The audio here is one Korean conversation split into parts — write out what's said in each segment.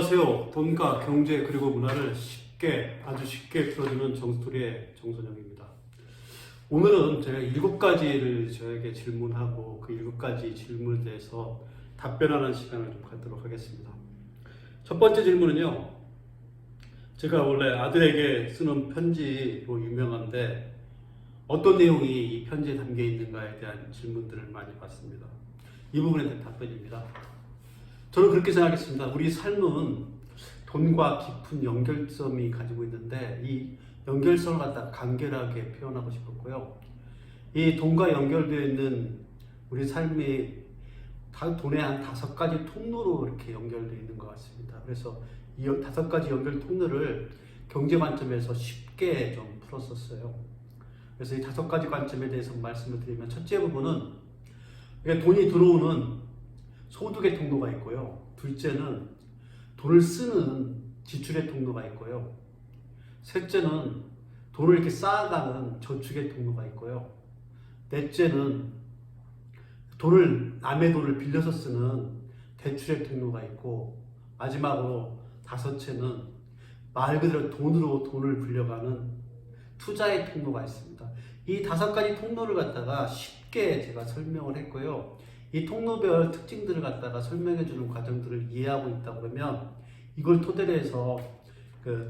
안녕하세요. 돈과 경제 그리고 문화를 아주 쉽게 풀어주는 정스토리의 정선영입니다. 오늘은 제가 7가지를 저에게 질문하고 그 7가지 질문에 대해서 답변하는 시간을 좀 갖도록 하겠습니다. 첫 번째 질문은요. 제가 원래 아들에게 쓰는 편지로 유명한데 어떤 내용이 이 편지에 담겨 있는가에 대한 질문들을 많이 받습니다. 이 부분에 대한 답변입니다. 저는 그렇게 생각했습니다. 우리 삶은 돈과 깊은 연결점이 가지고 있는데 이 연결성을 갖다 간결하게 표현하고 싶었고요. 이 돈과 연결되어 있는 우리 삶이 돈의 한 5가지 통로로 이렇게 연결되어 있는 것 같습니다. 그래서 이 5가지 연결 통로를 경제 관점에서 쉽게 좀 풀었었어요. 그래서 이 5가지 관점에 대해서 말씀을 드리면 첫째 부분은 돈이 들어오는 소득의 통로가 있고요. 둘째는 돈을 쓰는 지출의 통로가 있고요. 셋째는 돈을 이렇게 쌓아가는 저축의 통로가 있고요. 넷째는 남의 돈을 빌려서 쓰는 대출의 통로가 있고, 마지막으로 5채는 말 그대로 돈으로 돈을 불려가는 투자의 통로가 있습니다. 이 5가지 통로를 갖다가 쉽게 제가 설명을 했고요. 이 통로별 특징들을 갖다가 설명해주는 과정들을 이해하고 있다 그러면 이걸 토대로 해서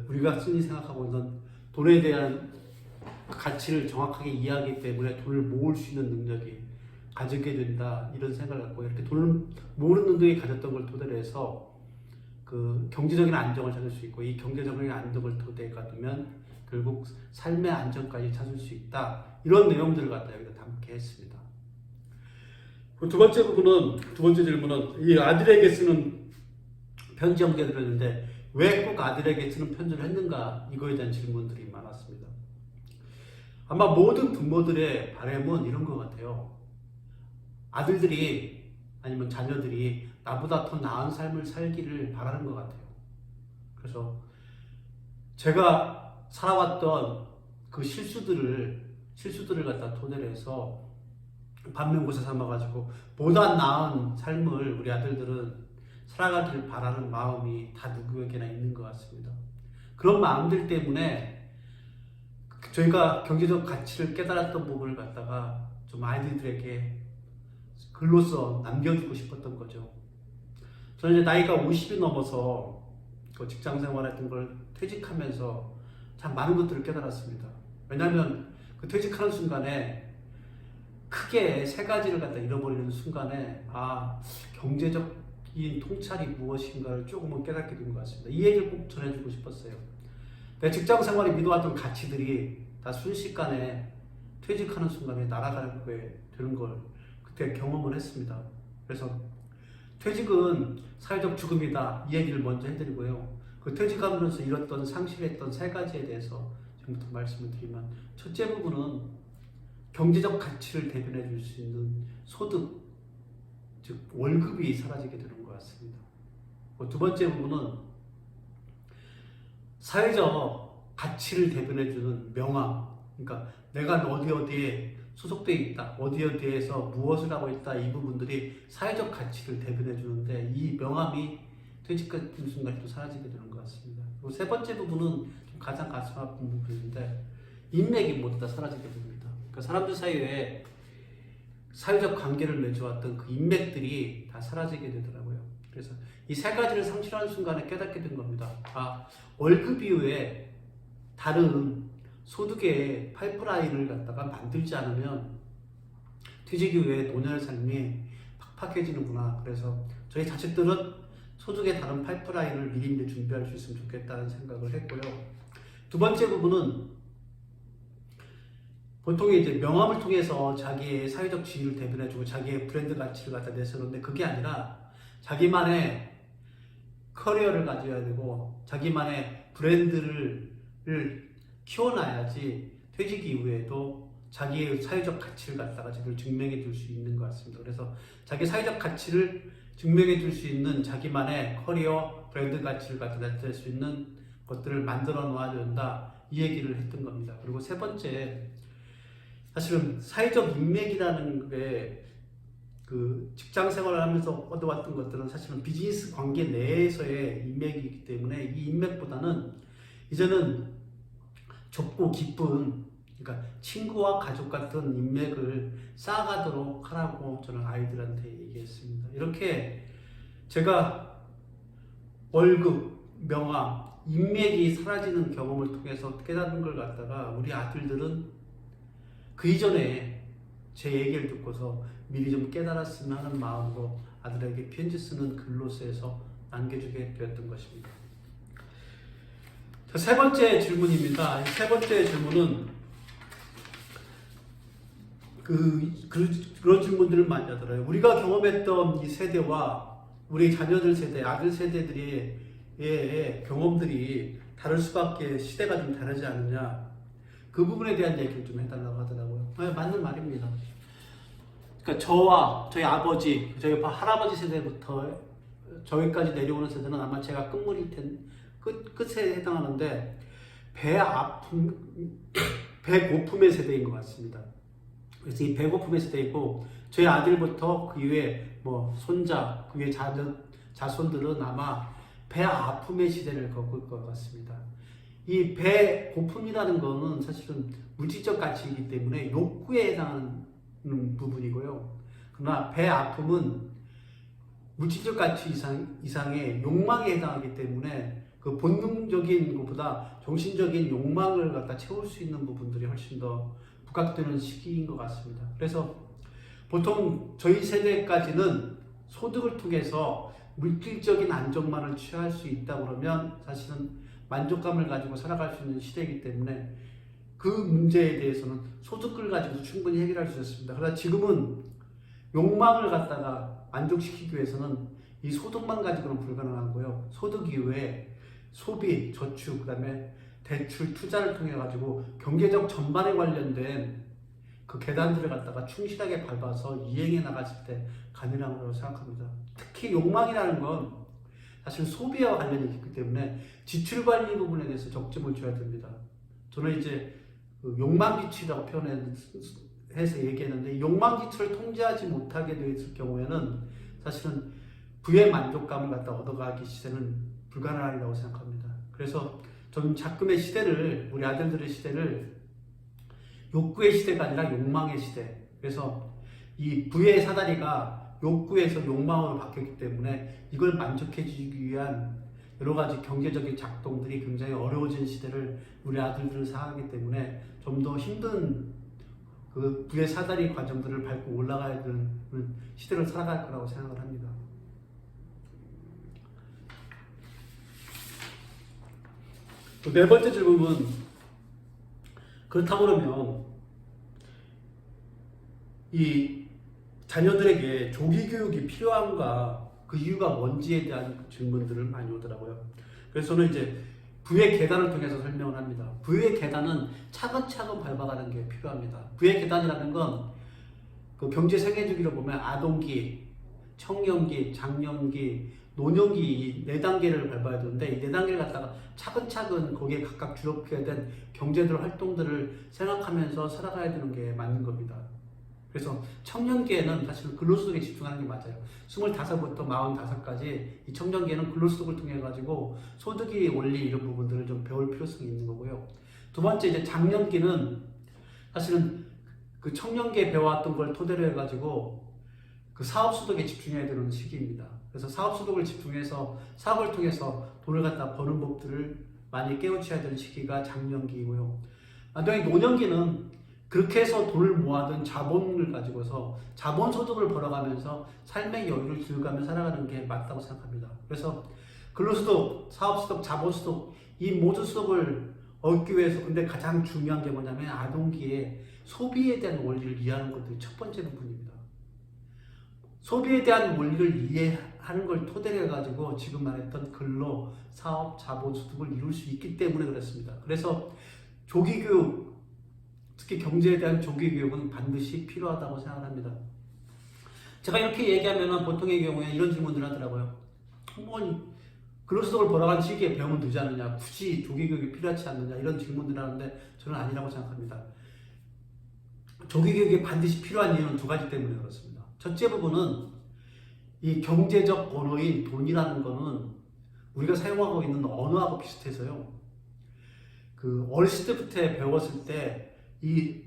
우리가 흔히 생각하고 있는 돈에 대한 가치를 정확하게 이해하기 때문에 돈을 모을 수 있는 능력이 가지게 된다, 이런 생각을 갖고 이렇게 돈을 모으는 능력이 가졌던 걸 토대로 해서 경제적인 안정을 찾을 수 있고, 이 경제적인 안정을 토대에 가두면 결국 삶의 안정까지 찾을 수 있다, 이런 내용들을 갖다 여기다 담게 했습니다. 두 번째 질문은 이 아들에게 쓰는 편지 형태가 들었는데 왜 꼭 아들에게 쓰는 편지를 했는가, 이거에 대한 질문들이 많았습니다. 아마 모든 부모들의 바람은 이런 것 같아요. 아들들이 아니면 자녀들이 나보다 더 나은 삶을 살기를 바라는 것 같아요. 그래서 제가 살아왔던 그 실수들을 갖다 토대로 해서 반면교사 삼아가지고 보다 나은 삶을 우리 아들들은 살아가길 바라는 마음이 다 누구에게나 있는 것 같습니다. 그런 마음들 때문에 저희가 경제적 가치를 깨달았던 부분을 갖다가 좀 아이들에게 글로써 남겨주고 싶었던 거죠. 저는 이제 나이가 50이 넘어서 직장 생활했던 걸 퇴직하면서 참 많은 것들을 깨달았습니다. 왜냐하면 퇴직하는 순간에 크게 3가지를 갖다 잃어버리는 순간에 경제적인 통찰이 무엇인가를 조금은 깨닫게 된 것 같습니다. 이 얘기를 꼭 전해주고 싶었어요. 내 직장 생활에 믿어왔던 가치들이 다 순식간에 퇴직하는 순간에 날아가게 되는 걸 그때 경험을 했습니다. 그래서 퇴직은 사회적 죽음이다, 이 얘기를 먼저 해드리고요. 퇴직하면서 잃었던, 상실했던 3가지에 대해서 지금부터 말씀을 드리면, 첫째 부분은 경제적 가치를 대변해 줄 수 있는 소득, 즉 월급이 사라지게 되는 것 같습니다. 두 번째 부분은 사회적 가치를 대변해 주는 명함, 그러니까 내가 어디에 소속되어 있다, 어디에서 무엇을 하고 있다, 이 부분들이 사회적 가치를 대변해 주는데 이 명함이 퇴직하는 순간 또 사라지게 되는 것 같습니다. 그리고 3번째 부분은 가장 가슴 아픈 부분인데 인맥이 모두 다 사라지게 됩니다. 그러니까 사람들 사이에 사회적 관계를 맺어왔던 그 인맥들이 다 사라지게 되더라고요. 그래서 이 3가지를 상실하는 순간에 깨닫게 된 겁니다. 월급 이후에 다른 소득의 파이프라인을 갖다가 만들지 않으면 퇴직 이후에 노년의 삶이 팍팍해지는구나. 그래서 저희 자식들은 소득의 다른 파이프라인을 미리 준비할 수 있으면 좋겠다는 생각을 했고요. 두 번째 부분은 보통 이제 명함을 통해서 자기의 사회적 지위를 대변해주고 자기의 브랜드 가치를 갖다 내세우는데, 그게 아니라 자기만의 커리어를 가져야 되고 자기만의 브랜드를 키워놔야지 퇴직 이후에도 자기의 사회적 가치를 갖다가 제대로 증명해 줄 수 있는 것 같습니다. 그래서 자기 사회적 가치를 증명해 줄 수 있는 자기만의 커리어, 브랜드 가치를 갖다 낼 수 있는 것들을 만들어 놓아야 된다, 이 얘기를 했던 겁니다. 그리고 3번째, 사실은 사회적 인맥이라는 게 그 직장 생활을 하면서 얻어왔던 것들은 사실은 비즈니스 관계 내에서의 인맥이기 때문에 이 인맥보다는 이제는 좁고 깊은, 그러니까 친구와 가족 같은 인맥을 쌓아가도록 하라고 저는 아이들한테 얘기했습니다. 이렇게 제가 월급, 명함, 인맥이 사라지는 경험을 통해서 깨닫는 걸 갖다가 우리 아들들은 그 이전에 제 얘기를 듣고서 미리 좀 깨달았으면 하는 마음으로 아들에게 편지 쓰는 글로서에서 남겨주게 되었던 것입니다. 자, 세 번째 질문입니다. 세 번째 질문은 그런 질문들을 많이 하더라고요. 우리가 경험했던 이 세대와 우리 자녀들 세대, 아들 세대들의 경험들이 다를 수밖에, 시대가 좀 다르지 않느냐, 그 부분에 대한 얘기를 좀 해달라고 하더라고요. 맞는 말입니다. 그러니까 저와 저희 아버지, 저희 할아버지 세대부터 저기까지 내려오는 세대는 아마 제가 끝에 해당하는데 배고픔의 세대인 것 같습니다. 그래서 이 배고픔의 세대이고, 저희 아들부터 그 이후에 손자, 그 이후에 자손들은 아마 배 아픔의 시대를 겪을 것 같습니다. 이 배고픔이라는 거는 사실은 물질적 가치이기 때문에 욕구에 해당하는 부분이고요. 그러나 배 아픔은 물질적 가치 이상의 욕망에 해당하기 때문에 그 본능적인 것보다 정신적인 욕망을 갖다 채울 수 있는 부분들이 훨씬 더 부각되는 시기인 것 같습니다. 그래서 보통 저희 세대까지는 소득을 통해서 물질적인 안정만을 취할 수 있다 그러면 사실은 만족감을 가지고 살아갈 수 있는 시대이기 때문에 그 문제에 대해서는 소득을 가지고 충분히 해결할 수 있습니다. 그러나 지금은 욕망을 갖다가 만족시키기 위해서는 이 소득만 가지고는 불가능하고요. 소득 이후에 소비, 저축, 그 다음에 대출, 투자를 통해 가지고 경제적 전반에 관련된 그 계단들을 갖다가 충실하게 밟아서 이행해 나갔을 때 가능하다고 생각합니다. 특히 욕망이라는 건 사실 소비와 관련이 있기 때문에 지출 관리 부분에 대해서 적점을 줘야 됩니다. 저는 이제 그 욕망 지출이라고 표현해서 얘기했는데, 욕망 지출을 통제하지 못하게 되었을 경우에는 사실은 부의 만족감을 갖다 얻어가기 시대는 불가능하다고 생각합니다. 그래서 저는 자금의 시대를, 우리 아들들의 시대를 욕구의 시대가 아니라 욕망의 시대, 그래서 이 부의 사다리가 욕구에서 욕망으로 바뀌었기 때문에 이걸 만족해주기 위한 여러 가지 경제적인 작동들이 굉장히 어려워진 시대를 우리 아들들은 살아가기 때문에 좀 더 힘든 그 부의 사다리 과정들을 밟고 올라가야 되는 시대를 살아갈 거라고 생각을 합니다. 네 번째 질문은, 그렇다고 그러면 이 자녀들에게 조기 교육이 필요한가, 그 이유가 뭔지에 대한 질문들을 많이 오더라고요. 그래서 저는 이제 부의 계단을 통해서 설명을 합니다. 부의 계단은 차근차근 밟아가는 게 필요합니다. 부의 계단이라는 건 그 경제 생애 주기로 보면 아동기, 청년기, 장년기, 노년기 이 4단계를 밟아야 되는데, 이 4단계를 갖다가 차근차근 거기에 각각 주력해야 된 경제들 활동들을 생각하면서 살아가야 되는 게 맞는 겁니다. 그래서 청년기에는 사실 근로소득에 집중하는 게 맞아요. 25부터 45까지 이 청년기에는 근로소득을 통해 가지고 소득이 올리 이런 부분들을 좀 배울 필요성이 있는 거고요. 두 번째, 이제 장년기는 사실은 그 청년기에 배워왔던 걸 토대로 해가지고 그 사업소득에 집중해야 되는 시기입니다. 그래서 사업소득을 집중해서 사업을 통해서 돈을 갖다 버는 법들을 많이 깨우쳐야 되는 시기가 장년기이고요. 만약에 노년기는 그렇게 해서 돈을 모아둔 자본을 가지고서 자본소득을 벌어가면서 삶의 여유를 즐기며 살아가는 게 맞다고 생각합니다. 그래서 근로소득, 사업소득, 자본소득 이 모든 소득을 얻기 위해서 근데 가장 중요한 게 뭐냐면 아동기에 소비에 대한 원리를 이해하는 것들이 첫 번째 부분입니다. 소비에 대한 원리를 이해하는 걸 토대로 해가지고 지금 말했던 근로, 사업, 자본소득을 이룰 수 있기 때문에 그렇습니다. 그래서 조기교육, 특히 경제에 대한 조기교육은 반드시 필요하다고 생각합니다. 제가 이렇게 얘기하면 보통의 경우에 이런 질문을 하더라고요. 근로소득을 벌어간 시기에 배우면 되지 않느냐, 굳이 조기교육이 필요하지 않느냐, 이런 질문들을 하는데 저는 아니라고 생각합니다. 조기교육이 반드시 필요한 이유는 2가지 때문에 그렇습니다. 첫째 부분은 이 경제적 언어인 돈이라는 거는 우리가 사용하고 있는 언어하고 비슷해서요. 그 어렸을 때부터 배웠을 때 이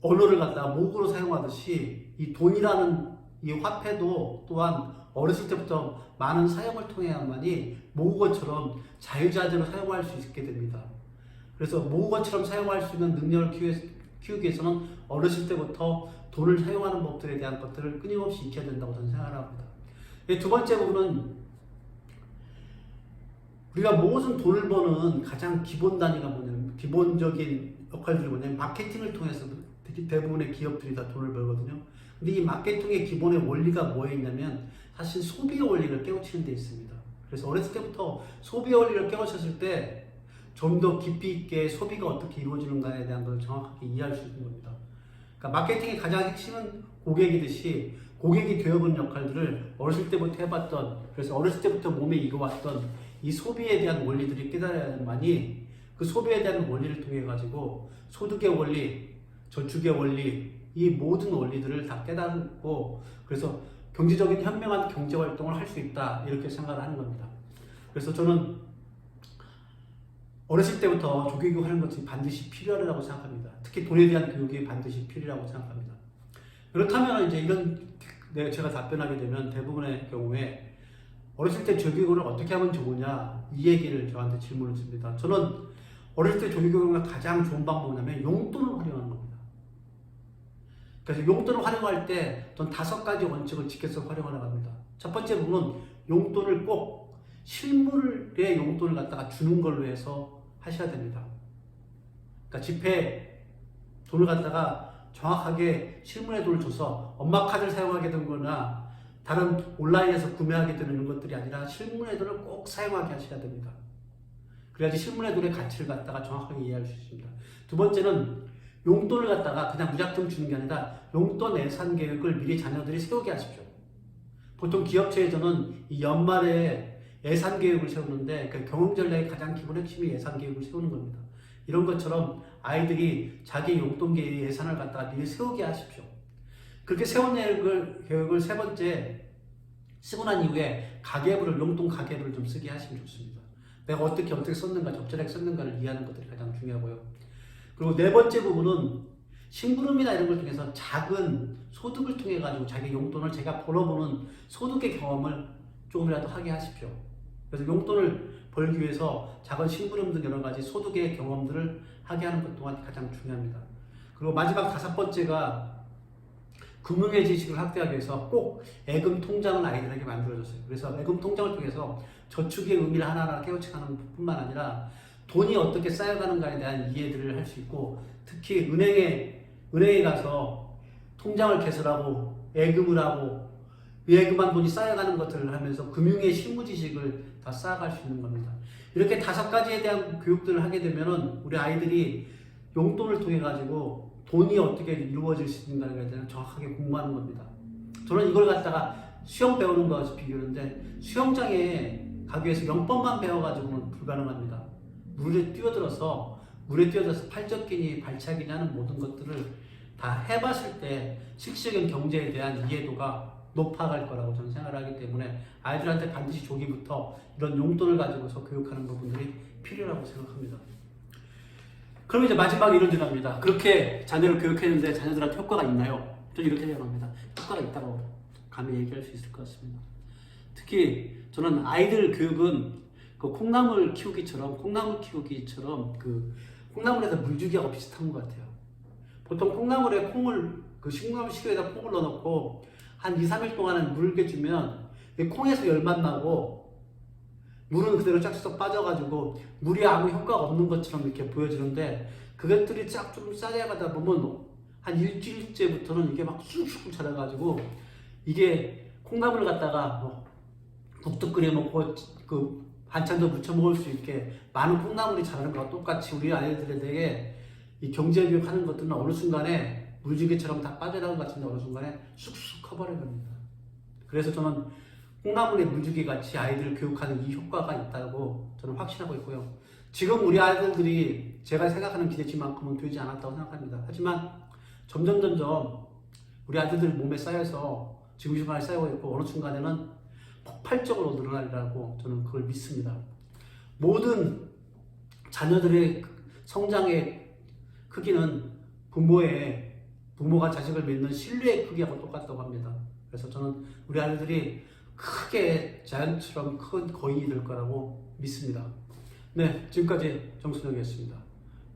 언어를 갖다가 모국어로 사용하듯이 이 돈이라는 이 화폐도 또한 어렸을 때부터 많은 사용을 통해야만이 모국어처럼 자유자재로 사용할 수 있게 됩니다. 그래서 모국어처럼 사용할 수 있는 능력을 키우기 위해서는 어렸을 때부터 돈을 사용하는 법들에 대한 것들을 끊임없이 익혀야 된다고 저는 생각합니다. 두 번째 부분은 우리가 모든 돈을 버는 가장 기본 단위가 뭐냐면, 기본적인 역할들이 뭐냐면 마케팅을 통해서 대부분의 기업들이 다 돈을 벌거든요. 근데 이 마케팅의 기본의 원리가 뭐에 있냐면 사실 소비의 원리를 깨우치는 데 있습니다. 그래서 어렸을 때부터 소비의 원리를 깨우쳤을 때 좀 더 깊이 있게 소비가 어떻게 이루어지는가에 대한 걸 정확하게 이해할 수 있는 겁니다. 그러니까 마케팅의 가장 핵심은 고객이듯이 고객이 되어본 역할들을 어렸을 때부터 해봤던, 그래서 어렸을 때부터 몸에 익어왔던 이 소비에 대한 원리들이 깨달아야만이 그 소비에 대한 원리를 통해 가지고 소득의 원리, 저축의 원리, 이 모든 원리들을 다 깨닫고 그래서 경제적인 현명한 경제활동을 할 수 있다, 이렇게 생각을 하는 겁니다. 그래서 저는 어렸을 때부터 조기교육 하는 것이 반드시 필요하다고 생각합니다. 특히 돈에 대한 교육이 반드시 필요하다고 생각합니다. 그렇다면 이제 이런 제가 답변하게 되면 대부분의 경우에 어렸을 때 조기교육을 어떻게 하면 좋으냐, 이 얘기를 저한테 질문을 줍니다. 저는 어렸을 때 조기교육의 가장 좋은 방법은 뭐냐면 용돈을 활용하는 겁니다. 그래서 용돈을 활용할 때 전 5가지 원칙을 지켜서 활용하려고 합니다. 첫 번째 부분은 용돈을 꼭 실물의 용돈을 갖다가 주는 걸로 해서 하셔야 됩니다. 그러니까 지폐 돈을 갖다가 정확하게 실물의 돈을 줘서 엄마 카드를 사용하게 되거나 다른 온라인에서 구매하게 되는 이런 것들이 아니라 실물의 돈을 꼭 사용하게 하셔야 됩니다. 그래야지 실물의 돈의 가치를 갖다가 정확하게 이해할 수 있습니다. 두 번째는 용돈을 갖다가 그냥 무작정 주는 게 아니라 용돈 예산 계획을 미리 자녀들이 세우게 하십시오. 보통 기업체에서는 이 연말에 예산 계획을 세우는데 그 경영 전략의 가장 기본 핵심이 예산 계획을 세우는 겁니다. 이런 것처럼 아이들이 자기 용돈 예산을 갖다가 미리 세우게 하십시오. 그렇게 세운 계획을 세 번째 쓰고 난 이후에 가계부를, 용돈 가계부를 좀 쓰게 하시면 좋습니다. 내가 어떻게 썼는가, 적절하게 썼는가를 이해하는 것들이 가장 중요하고요. 그리고 네 번째 부분은 심부름이나 이런 걸 통해서 작은 소득을 통해 가지고 자기 용돈을 제가 벌어보는 소득의 경험을 조금이라도 하게 하십시오. 그래서 용돈을 벌기 위해서 작은 심부름 등 여러 가지 소득의 경험들을 하게 하는 것 또한 가장 중요합니다. 그리고 마지막 5번째가 금융의 지식을 확대하기 위해서 꼭 예금 통장을 아이들에게 만들어줬어요. 그래서 예금 통장을 통해서 저축의 의미를 하나하나 깨우쳐가는 뿐만 아니라 돈이 어떻게 쌓여가는가에 대한 이해들을 할 수 있고, 특히 은행에 가서 통장을 개설하고 예금을 하고 예금한 돈이 쌓여가는 것들을 하면서 금융의 실무 지식을 다 쌓아갈 수 있는 겁니다. 이렇게 5가지에 대한 교육들을 하게 되면은 우리 아이들이 용돈을 통해 가지고 돈이 어떻게 이루어질 수 있는가에 대한 정확하게 공부하는 겁니다. 저는 이걸 갖다가 수영 배우는 것과 비교하는데 수영장에 가기 위해서 영법만 배워가지고는 불가능합니다. 물에 뛰어들어서 팔적기니 발차기니 하는 모든 것들을 다 해봤을 때 실질적인 경제에 대한 이해도가 높아갈 거라고 저는 생각을 하기 때문에 아이들한테 반드시 조기부터 이런 용돈을 가지고서 교육하는 부분들이 필요하다고 생각합니다. 그럼 이제 마지막에 이런 질문입니다. 그렇게 자녀를 교육했는데 자녀들한테 효과가 있나요? 저는 이렇게 생각합니다. 효과가 있다고 감히 얘기할 수 있을 것 같습니다. 특히 저는 아이들 교육은 그 콩나물 키우기처럼 그 콩나물에서 물 주기하고 비슷한 것 같아요. 보통 콩나물에 식물 시료에다 콩을 넣어놓고 한 2, 3일 동안은 물게 주면 콩에서 열만 나고 물은 그대로 쫙쫙 빠져가지고 물이 아무 효과가 없는 것처럼 이렇게 보여지는데 그것들이 쫙 좀 쌓여가다 보면 한 일주일째부터는 이게 막 쑥쑥 자라가지고 이게 콩나물을 갖다가 국도 끓여 먹고 그 반찬도 무쳐 먹을 수 있게 많은 콩나물이 자라는 것과 똑같이 우리 아이들에게 이 경제교육 하는 것들은 어느 순간에 물주기처럼 다 빠져나온 것 같은데 어느 순간에 쑥쑥 커버려갑니다. 그래서 저는 콩나물의 물주기 같이 아이들을 교육하는 이 효과가 있다고 저는 확신하고 있고요. 지금 우리 아이들이 제가 생각하는 기대치만큼은 되지 않았다고 생각합니다. 하지만 점점 우리 아들들 몸에 쌓여서 지금 이 시간에 쌓이고 있고 어느 순간에는 폭발적으로 늘어나리라고 저는 그걸 믿습니다. 모든 자녀들의 성장의 크기는 부모가 자식을 믿는 신뢰의 크기하고 똑같다고 합니다. 그래서 저는 우리 아들들이 크게 자연처럼 큰 거인이 될 거라고 믿습니다. 네, 지금까지 정순영이었습니다.